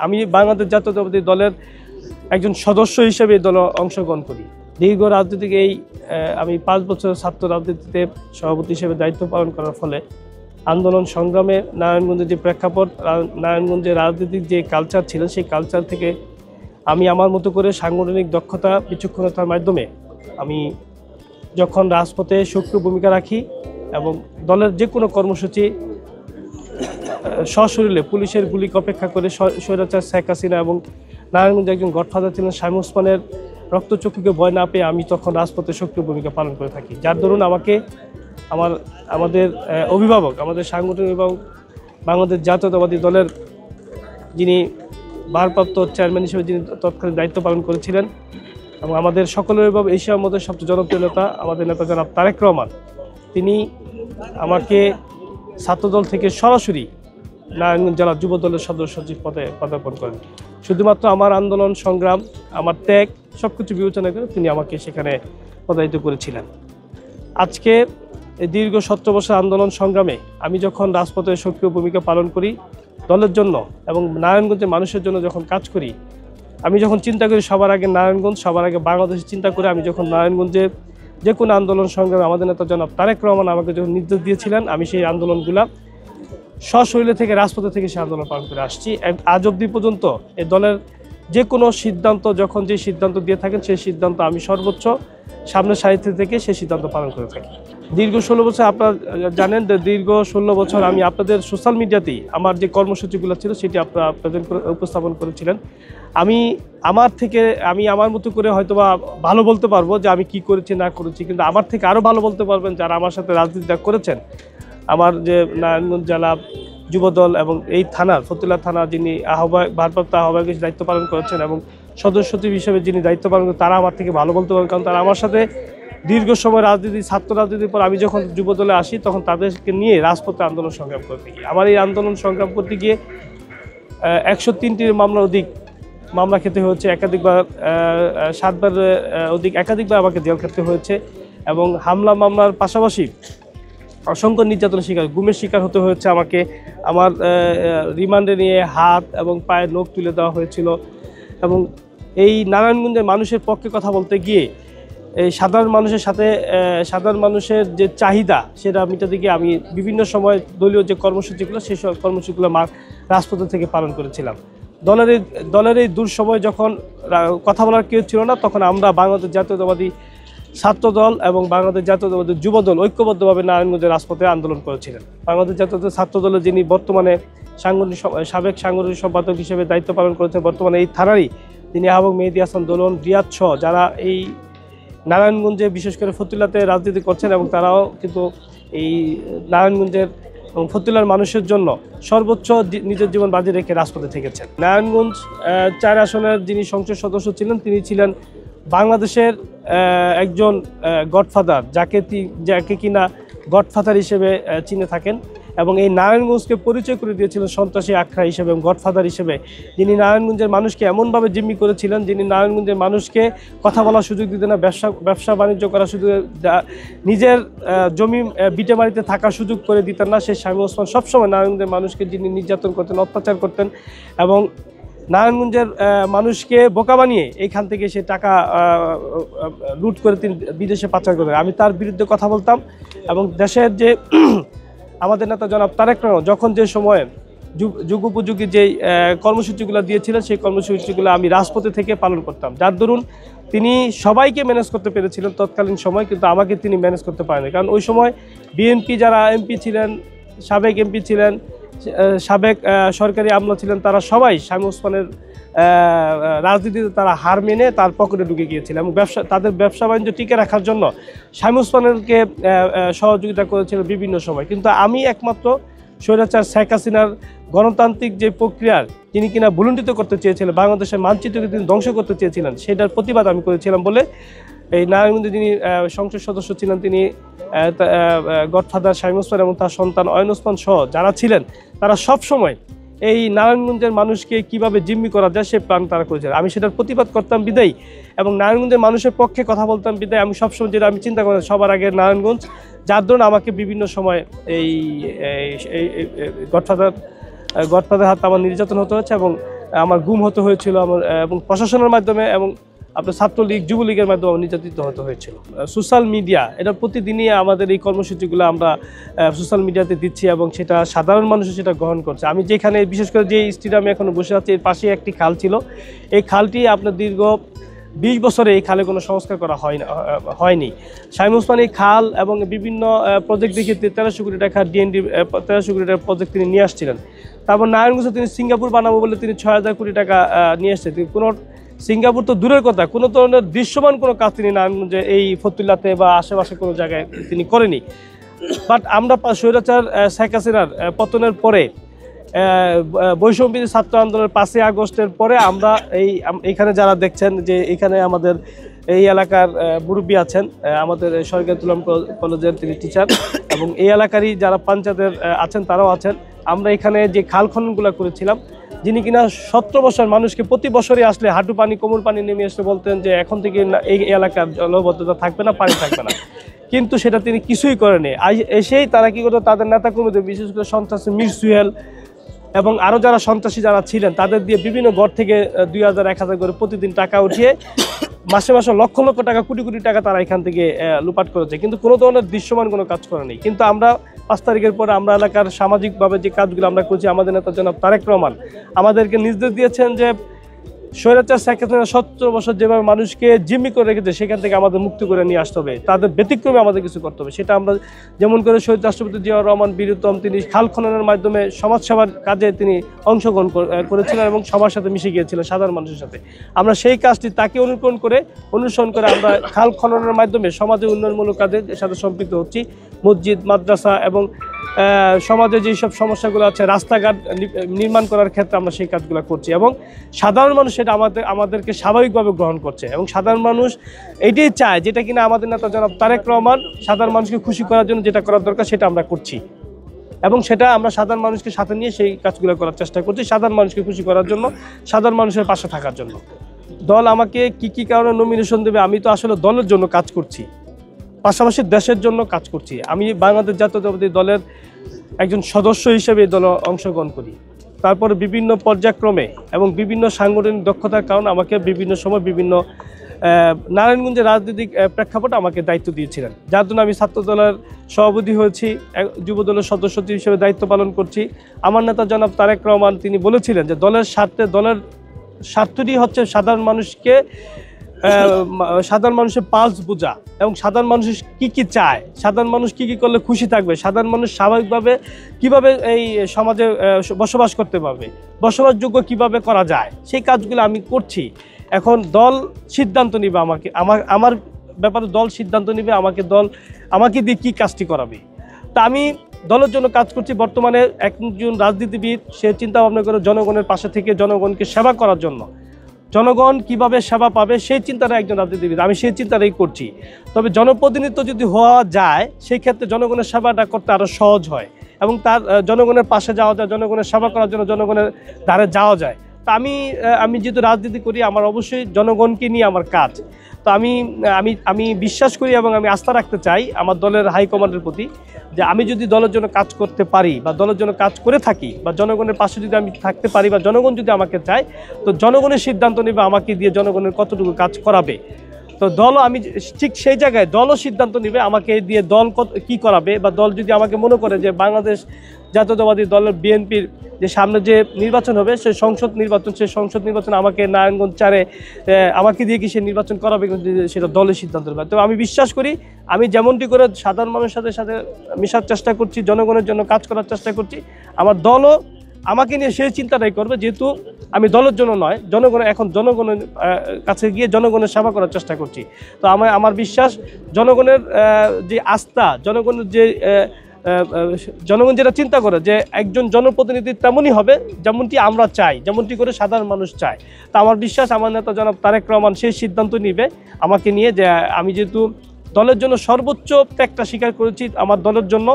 আমি বাংলাদেশ জাতীয়তাবাদী দলের একজন সদস্য হিসেবে এই দলে অংশগ্রহণ করি। দীর্ঘ রাজনীতিক আমি 5 বছর ছাত্র রাজনীতিতে সভাপতি হিসেবে দায়িত্ব পালন করার ফলে আন্দোলন সংগ্রামে নারায়ণগঞ্জের যে প্রেক্ষাপট, নারায়ণগঞ্জের রাজনীতিক যে কালচার ছিল, সেই কালচার থেকে আমি আমার মতো করে সাংগঠনিক দক্ষতা বিচক্ষণতার মাধ্যমে আমি যখন রাজপথে সক্রিয় ভূমিকা রাখি এবং দলের যে কোনো কর্মসূচি সশরীরে পুলিশের গুলিকে অপেক্ষা করে স্বৈরাচার শেখ হাসিনা এবং নারায়ণগঞ্জে একজন গডফাদার ছিলেন শামীম ওসমানের রক্তচক্ষুকে ভয় না পেয়ে আমি তখন রাজপথে সক্রিয় ভূমিকা পালন করে থাকি। যার দরুন আমাকে আমাদের অভিভাবক, আমাদের সাংগঠনিক এবং বাংলাদেশ জাতীয়তাবাদী দলের যিনি ভারপ্রাপ্ত চেয়ারম্যান হিসেবে যিনি তৎকালীন দায়িত্ব পালন করেছিলেন এবং আমাদের সকলের অভিভাবক, এশিয়ার মধ্যে সবচেয়ে জনপ্রিয় নেতা আমাদের নেতা জনাব তারেক রহমান, তিনি আমাকে ছাত্রদল থেকে সরাসরি নারায়ণগঞ্জ জেলা যুব দলের সদস্য সচিব পদে পদার্পণ করেন। শুধুমাত্র আমার আন্দোলন সংগ্রাম, আমার ত্যাগ সব কিছু বিবেচনা করে তিনি আমাকে সেখানে পদায়িত করেছিলেন। আজকে এই দীর্ঘ 17 বছর আন্দোলন সংগ্রামে আমি যখন রাজপথে সক্রিয় ভূমিকা পালন করি দলের জন্য এবং নারায়ণগঞ্জের মানুষের জন্য যখন কাজ করি, আমি যখন চিন্তা করি সবার আগে নারায়ণগঞ্জ, সবার আগে বাংলাদেশের চিন্তা করে আমি যখন নারায়ণগঞ্জে যে কোনো আন্দোলন সংগ্রামে আমাদের নেতা জনাব তারেক রহমান আমাকে যখন নির্দেশ দিয়েছিলেন, আমি সেই আন্দোলনগুলা সশরীরে থেকে রাজপথে থেকে সেই আন্দোলন পালন করে আসছি। আজ অবধি পর্যন্ত এই দলের যে কোনো সিদ্ধান্ত যখন যে সিদ্ধান্ত দিয়ে থাকেন সেই সিদ্ধান্ত আমি সর্বোচ্চ সামনের সারিতে থেকে সেই সিদ্ধান্ত পালন করে থাকি। দীর্ঘ 16 বছর আপনারা জানেন যে দীর্ঘ 16 বছর আমি আপনাদের সোশ্যাল মিডিয়াতেই আমার যে কর্মসূচিগুলো ছিল সেটি আপনারা উপস্থাপন করেছিলেন। আমি আমার মতো করে হয়তোবা ভালো বলতে পারবো যে আমি কি করেছি না করেছি, কিন্তু আমার থেকে আরও ভালো বলতে পারবেন যারা আমার সাথে রাজনীতিটা করেছেন। আমার যে নারায়ণগঞ্জ জেলা যুবদল এবং এই থানার ফতুল্লা থানা যিনি ভারপ্রাপ্ত আহ্বায়ক হিসেবে দায়িত্ব পালন করেছেন এবং সদস্য সচিব হিসেবে যিনি দায়িত্ব পালন করেন, তারা আমার থেকে ভালো বলতে পারেন, কারণ তারা আমার সাথে দীর্ঘ সময় ছাত্র রাজনীতির পর আমি যখন যুবদলে আসি তখন তাদেরকে নিয়ে রাজপথে আন্দোলন সংগ্রাম করতে গিয়ে আমার এই আন্দোলন সংগ্রাম করতে গিয়ে 103টির মামলার অধিক মামলা খেতে হয়েছে, একাধিকবার 7বার অধিক একাধিকবার আমাকে জেল খেতে হয়েছে এবং হামলা মামলার পাশাপাশি অসংখ্য নির্যাতনের শিকার, গুমের শিকার হতে হয়েছে আমাকে। আমার রিমান্ডে নিয়ে হাত এবং পায়ের নখ তুলে দেওয়া হয়েছিল এবং এই নারায়ণগঞ্জের মানুষের পক্ষে কথা বলতে গিয়ে এই সাধারণ মানুষের সাথে সাধারণ মানুষের যে চাহিদা সেটা মেটাতে গিয়ে আমি বিভিন্ন সময় দলীয় যে কর্মসূচিগুলো সেই সব কর্মসূচিগুলো রাজপথ থেকে পালন করেছিলাম। দলের এই দুঃসময় যখন কথা বলার কেউ ছিল না, তখন আমরা বাংলাদেশ জাতীয়তাবাদী ছাত্রদল এবং বাংলাদেশ জাতীয়তাবাদী যুবদল ঐক্যবদ্ধভাবে নারায়ণগঞ্জের রাজপথে আন্দোলন করেছিলেন। বাংলাদেশ জাতীয়তাবাদী ছাত্রদলের যিনি বর্তমানে সাবেক সাংগঠনিক সম্পাদক হিসেবে দায়িত্ব পালন করেছেন, বর্তমানে এই থানারই তিনি আহ্বায়ক মেহেদী হাসান দোলন, রিয়াদ সহ যারা এই নারায়ণগঞ্জে বিশেষ করে ফতুল্লাতে রাজনীতি করছেন এবং তারাও কিন্তু এই নারায়ণগঞ্জের এবং ফতুল্লার মানুষের জন্য সর্বোচ্চ নিজের জীবন বাজি রেখে রাজপথে থেকেছেন। নারায়ণগঞ্জ 4 আসনের যিনি সংসদ সদস্য ছিলেন তিনি ছিলেন বাংলাদেশের একজন গডফাদার, যাকে কিনা গডফাদার হিসেবে চিনে থাকেন এবং এই নারায়ণগঞ্জকে পরিচয় করে দিয়েছিলেন সন্ত্রাসী আখড়া হিসেবে এবং গডফাদার হিসেবে, যিনি নারায়ণগঞ্জের মানুষকে এমনভাবে জিম্মি করেছিলেন, যিনি নারায়ণগঞ্জের মানুষকে কথা বলার সুযোগ দিতেন না, ব্যবসা বাণিজ্য করার সুযোগ, নিজের জমি বিটে বাড়িতে থাকার সুযোগ করে দিতেন না। সেই শামীম ওসমান সবসময় নারায়ণগঞ্জের মানুষকে যিনি নির্যাতন করতেন, অত্যাচার করতেন এবং নারায়ণগঞ্জের মানুষকে বোকা বানিয়ে এইখান থেকে সে টাকা লুট করে তিনি বিদেশে পাচার করতেন। আমি তার বিরুদ্ধে কথা বলতাম এবং দেশের যে আমাদের নেতা জনাব তারেক রহমান যখন যে সময়ে যুগোপযোগী যেই কর্মসূচিগুলো দিয়েছিলেন সেই কর্মসূচিগুলো আমি রাজপথে থেকে পালন করতাম, যার দরুন তিনি সবাইকে ম্যানেজ করতে পেরেছিলেন তৎকালীন সময়, কিন্তু আমাকে তিনি ম্যানেজ করতে পারেনি। কারণ ওই সময় বিএনপি যারা এমপি ছিলেন, সাবেক এমপি ছিলেন, সাবেক সরকারি আমলা ছিলেন, তারা সবাই শামীম ওসমানের রাজনীতিতে তারা হার মেনে তার পকেটে ঢুকে গিয়েছিলেন এবং তাদের ব্যবসা বাণিজ্য টিকে রাখার জন্য শামীম ওসমানকে সহযোগিতা করেছিলেন বিভিন্ন সময়। কিন্তু আমি একমাত্র স্বৈরাচার শেখ হাসিনার গণতান্ত্রিক যে প্রক্রিয়ার তিনি কিনা ভুলুণ্ঠিত করতে চেয়েছিলেন, বাংলাদেশের মানচিত্রকে তিনি ধ্বংস করতে চেয়েছিলেন, সেটার প্রতিবাদ আমি করেছিলাম বলে এই নারায়ণগঞ্জে যিনি সংসদ সদস্য ছিলেন তিনি গডফাদার শামীম ওসমান এবং তার সন্তান অয়ন ওসমান সহ যারা ছিলেন তারা সবসময় এই নারায়ণগঞ্জের মানুষকে কিভাবে জিম্মি করা যায় সে প্ল্যান তারা করেছিলেন। আমি সেটার প্রতিবাদ করতাম বিদায়ী এবং নারায়ণগঞ্জের মানুষের পক্ষে কথা বলতাম বিদায় আমি সবসময় যেটা আমি চিন্তা করতাম সবার আগে নারায়ণগঞ্জ, যার ধরুন আমাকে বিভিন্ন সময় এই গডফাদার হাতে আমার নির্যাতন হতে হচ্ছে এবং আমার গুম হতে হয়েছিল আমার, এবং প্রশাসনের মাধ্যমে এবং আপনার ছাত্রলীগ যুবলীগের মাধ্যমে নির্যাতিত হতে হয়েছিল। সোশ্যাল মিডিয়া এটা প্রতিদিনই আমাদের এই কর্মসূচিগুলো আমরা সোশ্যাল মিডিয়াতে দিচ্ছি এবং সেটা সাধারণ মানুষও সেটা গ্রহণ করছে। আমি যেখানে বিশেষ করে যে স্টেডিয়ামে এখনো বসে আছি এর পাশে একটি খাল ছিল, এই খালটি আপনার দীর্ঘ 20 বছরে এই খালে কোনো সংস্কার করা হয়নি। শামীম ওসমান এই খাল এবং বিভিন্ন প্রজেক্ট দেখে 1300 কোটি টাকা ডিএনডি 1300 কোটি টাকার প্রজেক্ট তিনি নিয়ে আসছিলেন। তারপর নারায়ণগঞ্জে তিনি সিঙ্গাপুর বানাবো বলে তিনি 6000 কোটি টাকা নিয়ে এসেছেন। তিনি কোনো সিঙ্গাপুর তো দূরের কথা, কোনো ধরনের দৃশ্যমান কোনো কাজ তিনি নারায়ণগঞ্জে এই ফতুল্লাতে বা আশেপাশে কোনো জায়গায় তিনি করেনি। বাট আমরা স্বৈরাচার শেখ হাসিনার পতনের পরে বৈষম্য বিরোধী ছাত্র আন্দোলনের 5ই আগস্টের পরে আমরা এইখানে যারা দেখছেন যে এখানে আমাদের এই এলাকার মুরব্বী আছেন, আমাদের সরকারি তুলাম কলেজের তিনি টিচার, এবং এই এলাকারই যারা পঞ্চায়েতের আছেন তারাও আছেন। আমরা এখানে যে খাল খননগুলো করেছিলাম, যিনি কিনা 17 বছর মানুষকে প্রতি বছরই আসলে হাঁটু পানি কোমর পানি নেমে আসলে বলতেন যে এখন থেকে এই এলাকার জলবদ্ধতা থাকবে না, পানি থাকবে না, কিন্তু সেটা তিনি কিছুই করেনি। এসেই তারা কি করতো, তাদের নেতাকর্মীদের বিশেষ করে সন্ত্রাসী মীর সুহেল এবং আরও যারা সন্ত্রাসী যারা ছিলেন তাদের দিয়ে বিভিন্ন ঘর থেকে 2000 1000 করে প্রতিদিন টাকা উঠিয়ে মাসে মাসে লক্ষ লক্ষ টাকা কোটি কোটি টাকা তারা এখান থেকে লুপাট করেছে, কিন্তু কোনো ধরনের দৃশ্যমান কোনো কাজ করেনি। কিন্তু আমরা 5 তারিখের পরে আমরা এলাকার সামাজিকভাবে যে কাজগুলো আমরা করছি, আমাদের নেতা জনাব তারেক রহমান আমাদেরকে নির্দেশ দিয়েছেন যে স্বৈরাচার শেখ হাসিনা 17 বছর যেভাবে মানুষকে জিম্মি করে রেখেছে সেখান থেকে আমাদের মুক্তি করে নিয়ে আসতে হবে, তাদের ব্যতিক্রমে আমাদের কিছু করতে হবে। সেটা আমরা যেমন করে শহীদ রাষ্ট্রপতি জিয়াউর রহমান বীরুত্তম তিনি খাল খননের মাধ্যমে সমাজসেবার কাজে তিনি অংশগ্রহণ করেছিলেন এবং সবার সাথে মিশে গিয়েছিলেন সাধারণ মানুষের সাথে। আমরা সেই কাজটি তাকে অনুসরণ করে আমরা খাল খননের মাধ্যমে সমাজে উন্নয়নমূলক কাজের সাথে সম্পৃক্ত হচ্ছি। মসজিদ, মাদ্রাসা এবং সমাজে যেসব সমস্যাগুলো আছে, রাস্তাঘাট নির্মাণ করার ক্ষেত্রে আমরা সেই কাজগুলো করছি এবং সাধারণ মানুষ সেটা আমাদেরকে স্বাভাবিকভাবে গ্রহণ করছে এবং সাধারণ মানুষ এটাই চায় যেটা কিনা আমাদের নেতা জনাব তারেক রহমান সাধারণ মানুষকে খুশি করার জন্য যেটা করার দরকার সেটা আমরা করছি এবং সেটা আমরা সাধারণ মানুষকে সাথে নিয়ে সেই কাজগুলো করার চেষ্টা করছি, সাধারণ মানুষকে খুশি করার জন্য, সাধারণ মানুষের পাশে থাকার জন্য। দল আমাকে কি কারণে নমিনেশন দেবে, আমি তো আসলে দলের জন্য কাজ করছি, পাশাপাশি দেশের জন্য কাজ করছি। আমি বাংলাদেশ জাতীয়তাবাদী দলের একজন সদস্য হিসেবে এই দলে অংশগ্রহণ করি। তারপরে বিভিন্ন পর্যায়ক্রমে এবং বিভিন্ন সাংগঠনিক দক্ষতার কারণে আমাকে বিভিন্ন সময় বিভিন্ন নারায়ণগঞ্জের রাজনৈতিক প্রেক্ষাপটে আমাকে দায়িত্ব দিয়েছিলেন, যার জন্য আমি ছাত্র দলের সভাপতি হয়েছি, যুব দলের সদস্য হিসেবে দায়িত্ব পালন করছি। আমার নেতা জনাব তারেক রহমান তিনি বলেছিলেন যে দলের স্বার্থটি হচ্ছে সাধারণ মানুষের পালস বোঝা এবং সাধারণ মানুষ কি চায়, সাধারণ মানুষ কি করলে খুশি থাকবে, সাধারণ মানুষ স্বাভাবিকভাবে কিভাবে এই সমাজে বসবাস করতে পারবে, বসবাসযোগ্য কিভাবে করা যায়, সেই কাজগুলো আমি করছি। এখন দল সিদ্ধান্ত নিবে আমার ব্যাপারে, দল সিদ্ধান্ত নিবে আমাকে দিয়ে কি কাজটি করাবে। তা আমি দলের জন্য কাজ করছি। বর্তমানে একজন রাজনীতিবিদ সে চিন্তা ভাবনা করে জনগণের পাশে থেকে জনগণকে সেবা করার জন্য, জনগণ কিভাবে সেবা পাবে সেই চিন্তাটা একজন রাজনীতিবিদ, আমি সেই চিন্তাটাই করছি। তবে জনপ্রতিনিধিত্ব যদি হওয়া যায় সেই ক্ষেত্রে জনগণের সেবাটা করতে আরও সহজ হয় এবং তার জনগণের পাশে যাওয়া যায়, জনগণের সেবা করার জন্য জনগণের ধারে যাওয়া যায়। তা আমি যেহেতু রাজনীতি করি, আমার অবশ্যই জনগণকে নিয়ে আমার কাজ। তো আমি বিশ্বাস করি এবং আমি আস্থা রাখতে চাই আমার দলের হাইকমান্ডের প্রতি যে আমি যদি দলের জন্য কাজ করতে পারি বা দলের জন্য কাজ করে থাকি বা জনগণের পাশে যদি আমি থাকতে পারি বা জনগণ যদি আমাকে চায়, তো জনগণের সিদ্ধান্ত নেবে আমাকে দিয়ে জনগণের কতটুকু কাজ করাবে। তো দলও আমি ঠিক সেই জায়গায় দলও সিদ্ধান্ত নেবে আমাকে দিয়ে দল কি করাবে, বা দল যদি আমাকে মনে করে যে বাংলাদেশ জাতীয়তাবাদী দলের বিএনপির যে সামনে যে নির্বাচন হবে সেই সংসদ নির্বাচন আমাকে নারায়ণগঞ্জ 4-এ আমাকে দিয়ে কি সে নির্বাচন করাবে, সেটা দলের সিদ্ধান্ত নেবে। তো আমি বিশ্বাস করি আমি যেমনটি করে সাধারণ মানুষের সাথে মেশার চেষ্টা করছি, জনগণের জন্য কাজ করার চেষ্টা করছি, আমার দলও আমাকে নিয়ে সেই চিন্তাটাই করবে, যেহেতু আমি দলের জন্য নয়, জনগণের কাছে গিয়ে জনগণের সেবা করার চেষ্টা করছি। তো আমার বিশ্বাস জনগণের যে আস্থা, জনগণ যেটা চিন্তা করে যে একজন জনপ্রতিনিধি তেমনই হবে যেমনটি আমরা চাই, যেমনটি করে সাধারণ মানুষ চায়। তা আমার বিশ্বাস আমার নেতা জনাব তারেক রহমান সেই সিদ্ধান্ত নিবে আমাকে নিয়ে, যে আমি যেহেতু দলের জন্য সর্বোচ্চ ত্যাগটা স্বীকার করেছি আমার দলের জন্য,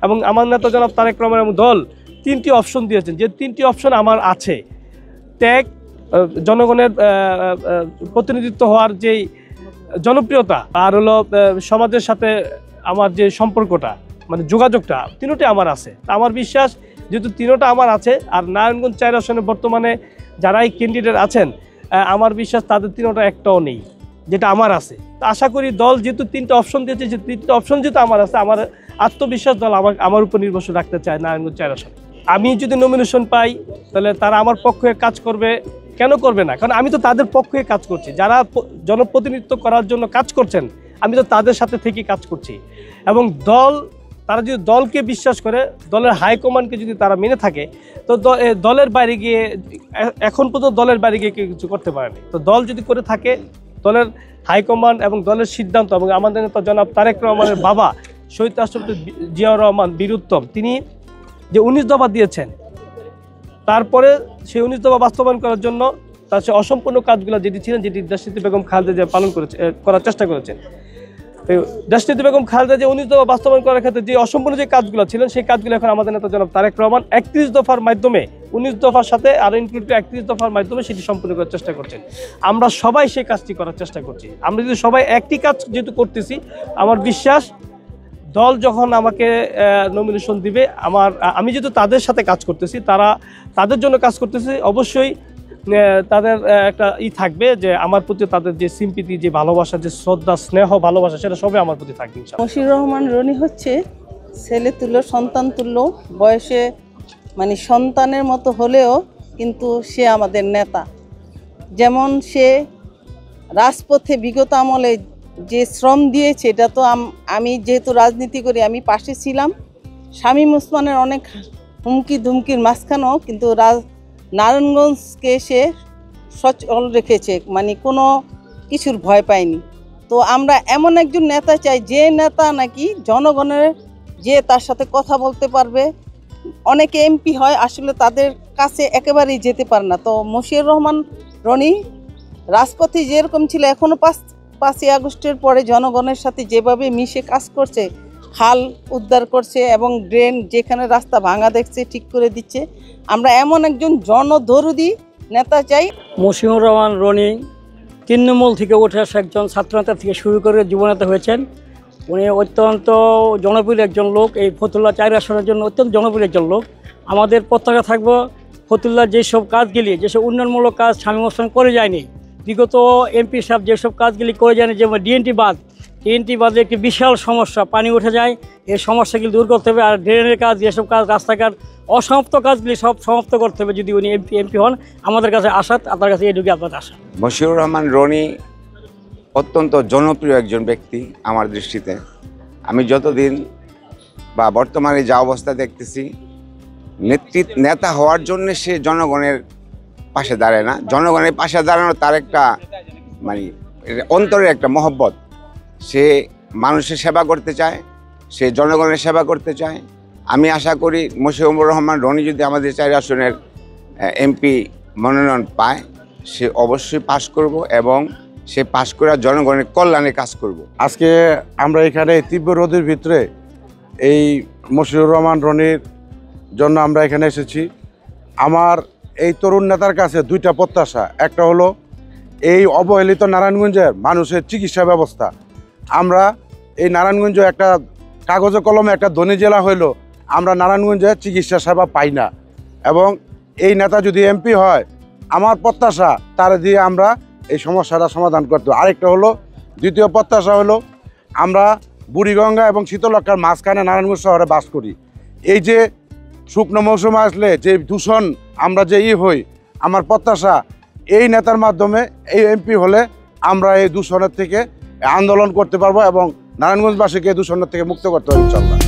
এবং আমার নেতা জনাব তারেক রহমান এবং দল 3টি অপশন দিয়েছেন, যে 3টি অপশন আমার আছে। ত্যাগ, জনগণের প্রতিনিধিত্ব হওয়ার যেই জনপ্রিয়তা, আর হলো সমাজের সাথে আমার যে সম্পর্কটা মানে যোগাযোগটা, 3টি আমার আছে। তা আমার বিশ্বাস যেহেতু 3টা আমার আছে, আর নারায়ণগঞ্জ 4 আসনে বর্তমানে যারা এই ক্যান্ডিডেট আছেন আমার বিশ্বাস তাদের তিনটা একটাও নেই যেটা আমার আছে। তো আশা করি দল যেহেতু 3টা অপশন দিয়েছে, যে 3টা অপশন যেহেতু আমার আছে, আমার আত্মবিশ্বাস দল আমার উপর নির্ভরশীল রাখতে চায় নারায়ণগঞ্জ 4 আসনে। আমি যদি নমিনেশন পাই তাহলে তারা আমার পক্ষে কাজ করবে, কেন করবে না? কারণ আমি তো তাদের পক্ষে কাজ করছি, যারা জনপ্রতিনিধিত্ব করার জন্য কাজ করছেন আমি তো তাদের সাথে থেকে কাজ করছি। এবং তারা যদি দলকে বিশ্বাস করে, দলের হাইকমান্ডকে যদি তারা মেনে থাকে, তো দলের বাইরে গিয়ে এখন পর্যন্ত দলের বাইরে গিয়ে কেউ কিছু করতে পারেনি। তো দল যদি করে থাকে, দলের হাইকমান্ড এবং দলের সিদ্ধান্ত, এবং আমাদের নেতা জনাব তারেক রহমানের বাবা শহীদ রাষ্ট্রপতি জিয়াউর রহমান বীর উত্তম, তিনি যে 19 দফা দিয়েছেন, তারপরে সেই 19 দফা বাস্তবায়ন করার জন্য তার সে অসম্পূর্ণ কাজগুলো যেটি ছিলেন, যেটি দেশনেত্রী বেগম খালেদা জিয়া পালন করার চেষ্টা করেছেন। দেশনেত্রী বেগম খালেদা জিয়া 19 দফা বাস্তবায়ন করার ক্ষেত্রে যে অসম্পূর্ণ যে কাজগুলো ছিলেন, সেই কাজগুলো এখন আমাদের নেতা জনাব তারেক রহমান 31 দফার মাধ্যমে, 19 দফার সাথে আরো ইনক্লুড 31 দফার মাধ্যমে সেটি সম্পূর্ণ করার চেষ্টা করছেন। আমরা সবাই সেই কাজটি করার চেষ্টা করছি। আমরা যদি সবাই একটি কাজ যেহেতু করতেছি, আমার বিশ্বাস দল যখন আমাকে নমিনেশন দিবে, আমি যেহেতু তাদের সাথে কাজ করতেছি, তাদের জন্য কাজ করতেছি, অবশ্যই তাদের একটা থাকবে যে আমার প্রতি তাদের যে সিম্পিতি, যে ভালোবাসা, যে শ্রদ্ধা, স্নেহ, ভালোবাসা, সেটা সবই আমার প্রতি থাকবে ইনশাআল্লাহ। মশিউর রহমান রনি হচ্ছে ছেলে তুল্য, সন্তান তুল্য, বয়সে মানে সন্তানের মতো হলেও কিন্তু সে আমাদের নেতা। যেমন সে রাজপথে বিগত আমলে যে শ্রম দিয়েছে, এটা তো আমি যেহেতু রাজনীতি করি, আমি পাশে ছিলাম। শামীম ওসমানের অনেক হুমকি ধুমকির মাঝখানেও কিন্তু নারায়ণগঞ্জকে সে সচল রেখেছে, মানে কোনো কিছুর ভয় পায়নি। তো আমরা এমন একজন নেতা চাই, যে নেতা নাকি জনগণের, যে তার সাথে কথা বলতে পারবে। অনেকে এমপি হয়, আসলে তাদের কাছে একেবারেই যেতে পারে না। তো মশিউর রহমান রনি রাজপথে যেরকম ছিল, এখনও 5ই আগস্টের পরে জনগণের সাথে যেভাবে মিশে কাজ করছে, খাল উদ্ধার করছে এবং ড্রেন, যেখানে রাস্তা ভাঙা দেখছে ঠিক করে দিচ্ছে। আমরা এমন একজন জনদরদি নেতা চাই। মশিউর রহমান রনি তৃণমূল থেকে উঠে আসা একজন ছাত্রনেতা থেকে শুরু করে যুবনেতা হয়েছেন। উনি অত্যন্ত জনপ্রিয় একজন লোক, এই ফতুল্লা 4 আসনের জন্য অত্যন্ত জনপ্রিয় একজন লোক। আমাদের প্রত্যাশা থাকবো ফতুল্লার যেসব কাজগুলি, যেসব উন্নয়নমূলক কাজ শামীম ওসমান করে যায়নি, বিগত এমপি সাহেব যেসব কাজগুলি করে যায়নি, যেমন ডিএনটি বাঁধে একটি বিশাল সমস্যা, পানি উঠে যায়, এই সমস্যাগুলি দূর করতে হবে। আর ড্রেনের কাজ, যেসব কাজ, রাস্তাঘাট, অসমাপ্ত কাজগুলি সব সমাপ্ত করতে হবে যদি উনি এমপি হন। আমাদের কাছে আশা, আপনার কাছে এটুকু আপনার আশা। মশিউর রহমান রনি অত্যন্ত জনপ্রিয় একজন ব্যক্তি আমার দৃষ্টিতে। আমি যতদিন বা বর্তমানে যা অবস্থা দেখতেছি, নেতা হওয়ার জন্য সে জনগণের পাশে দাঁড়ায় না। জনগণের পাশে দাঁড়ানো তার একটা মানে অন্তরের একটা মহব্বত। সে মানুষের সেবা করতে চায়, সে জনগণের সেবা করতে চায়। আমি আশা করি মশিউর রহমান রনি যদি আমাদের 4 আসনের এমপি মনোনয়ন পায়, সে অবশ্যই পাশ করব এবং সে পাশ করে জনগণের কল্যাণে কাজ করব। আজকে আমরা এখানে তীব্র রোদের ভিতরে এই মশিউর রহমান রনির জন্য আমরা এখানে এসেছি। আমার এই তরুণ নেতার কাছে 2টা প্রত্যাশা। একটা হলো এই অবহেলিত নারায়ণগঞ্জের মানুষের চিকিৎসা ব্যবস্থা। আমরা এই নারায়ণগঞ্জ একটা কাগজে কলমে একটা ধনী জেলা হইল, আমরা নারায়ণগঞ্জে চিকিৎসা সেবা পাই না। এবং এই নেতা যদি এমপি হয়, আমার প্রত্যাশা তার দিয়ে আমরা এই সমস্যাটা সমাধান করতে হবে। আরেকটা হলো, দ্বিতীয় প্রত্যাশা হলো, আমরা বুড়িগঙ্গা এবং শীতলক্ষার মাঝখানে নারায়ণগঞ্জ শহরে বাস করি। এই যে শুকনো মৌসুমে আসলে যে দূষণ আমরা যে হই, আমার প্রত্যাশা এই নেতার মাধ্যমে, এই এমপি হলে আমরা এই দূষণের থেকে আন্দোলন করতে পারবো এবং নারায়ণগঞ্জবাসীকে এই দূষণের থেকে মুক্ত করতে পারবো ইনশাআল্লাহ।